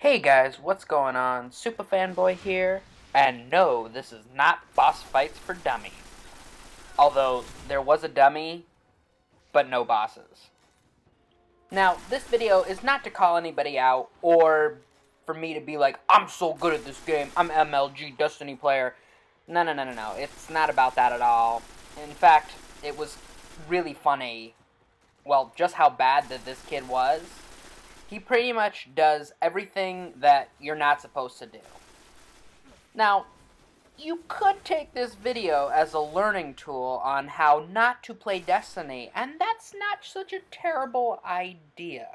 Hey guys, what's going on? Superfanboy here, and no, this is not boss fights for dummies. Although, there was a dummy, but no bosses. Now, this video is not to call anybody out, or for me to be like, I'm so good at this game, I'm MLG Destiny player. No, it's not about that at all. In fact, it was really funny, well, just how bad that this kid was. He pretty much does everything that you're not supposed to do. Now, you could take this video as a learning tool on how not to play Destiny, and that's not such a terrible idea.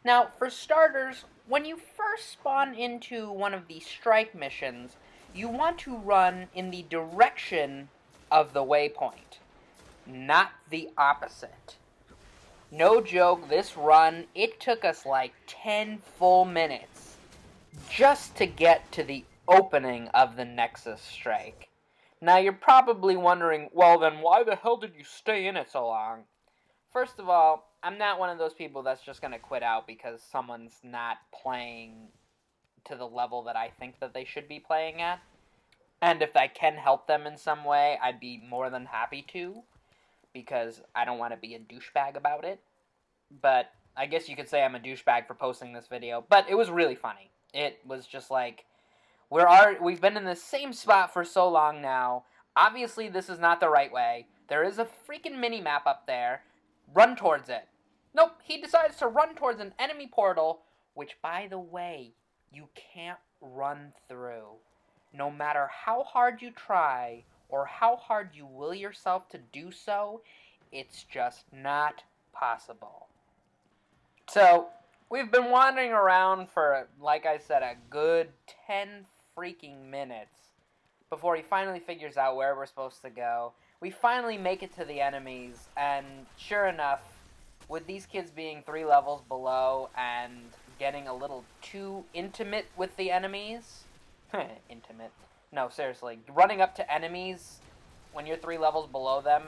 Now, for starters, when you first spawn into one of these strike missions, you want to run in the direction of the waypoint, not the opposite. No joke, this run, it took us like 10 full minutes just to get to the opening of the Nexus strike. Now you're probably wondering, well then why the hell did you stay in it so long? First of all, I'm not one of those people that's just going to quit out because someone's not playing to the level that I think that they should be playing at. And if I can help them in some way, I'd be more than happy to, because I don't want to be a douchebag about it. But I guess you could say I'm a douchebag for posting this video, but it was really funny. It was just like, we've been in the same spot for so long now. Obviously, this is not the right way. There is a freaking mini-map up there. Run towards it. Nope, he decides to run towards an enemy portal, which, by the way, you can't run through. No matter how hard you try, or how hard you will yourself to do so, it's just not possible. So, we've been wandering around for, like I said, a good 10 freaking minutes before he finally figures out where we're supposed to go. We finally make it to the enemies, and sure enough, with these kids being 3 levels below and getting a little too intimate with the enemies, intimate. No, seriously, running up to enemies when you're 3 levels below them,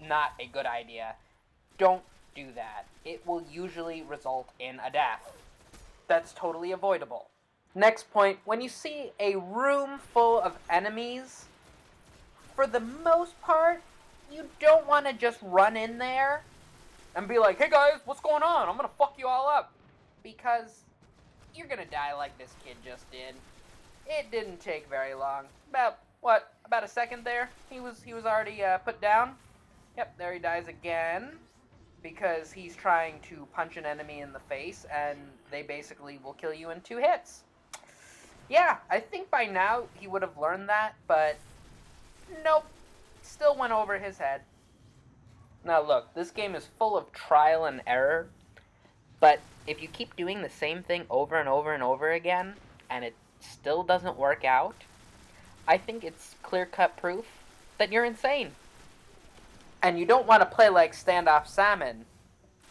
not a good idea. Don't do that. It will usually result in a death. That's totally avoidable. Next point, when you see a room full of enemies, for the most part, you don't want to just run in there and be like, hey guys, what's going on? I'm gonna fuck you all up. Because you're gonna die like this kid just did. It didn't take very long. About a second there? He was already put down. Yep, there he dies again. Because he's trying to punch an enemy in the face, and they basically will kill you in 2 hits. Yeah, I think by now he would have learned that, but nope. Still went over his head. Now look, this game is full of trial and error, but if you keep doing the same thing over and over and over again, and it still doesn't work out, I think it's clear-cut proof that you're insane. And you don't want to play like Standoff Salmon,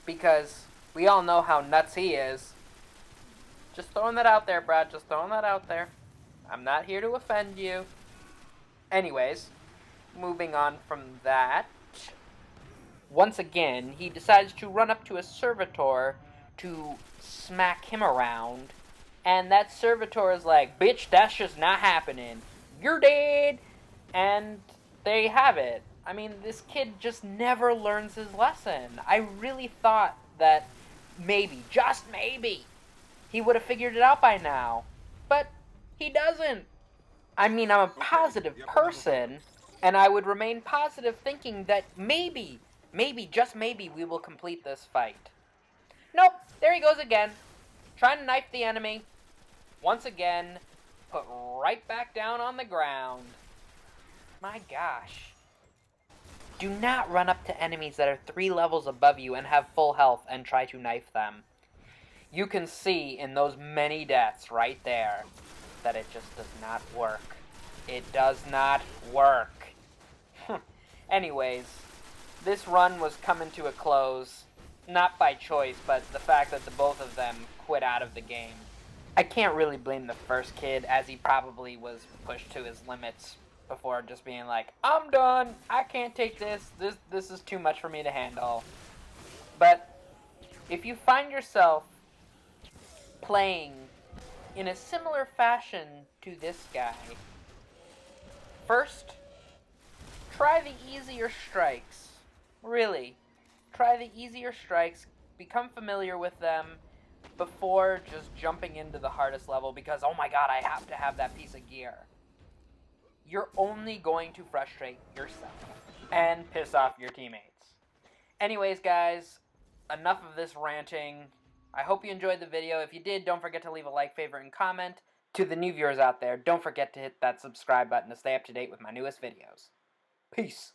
because we all know how nuts he is. Just throwing that out there, Brad, just throwing that out there. I'm not here to offend you. Anyways, moving on from that. Once again, he decides to run up to a servitor to smack him around, and that servitor is like, bitch, that's just not happening. You're dead! And there you have it. I mean, this kid just never learns his lesson. I really thought that maybe, just maybe, he would have figured it out by now. But he doesn't. I mean, I'm a positive person, and I would remain positive thinking that maybe, just maybe, we will complete this fight. Nope, there he goes again, trying to knife the enemy. Once again, put right back down on the ground. My gosh. Do not run up to enemies that are 3 levels above you and have full health and try to knife them. You can see in those many deaths right there that it just does not work. It does not work. Anyways, this run was coming to a close, not by choice, but the fact that the both of them quit out of the game. I can't really blame the first kid, as he probably was pushed to his limits before just being like, I'm done, I can't take this, this is too much for me to handle. But if you find yourself playing in a similar fashion to this guy. First, try the easier strikes. Really, try the easier strikes, become familiar with them before just jumping into the hardest level because, oh my god, I have to have that piece of gear. You're only going to frustrate yourself and piss off your teammates. Anyways, guys, enough of this ranting. I hope you enjoyed the video. If you did, don't forget to leave a like, favorite, and comment. To the new viewers out there, don't forget to hit that subscribe button to stay up to date with my newest videos. Peace.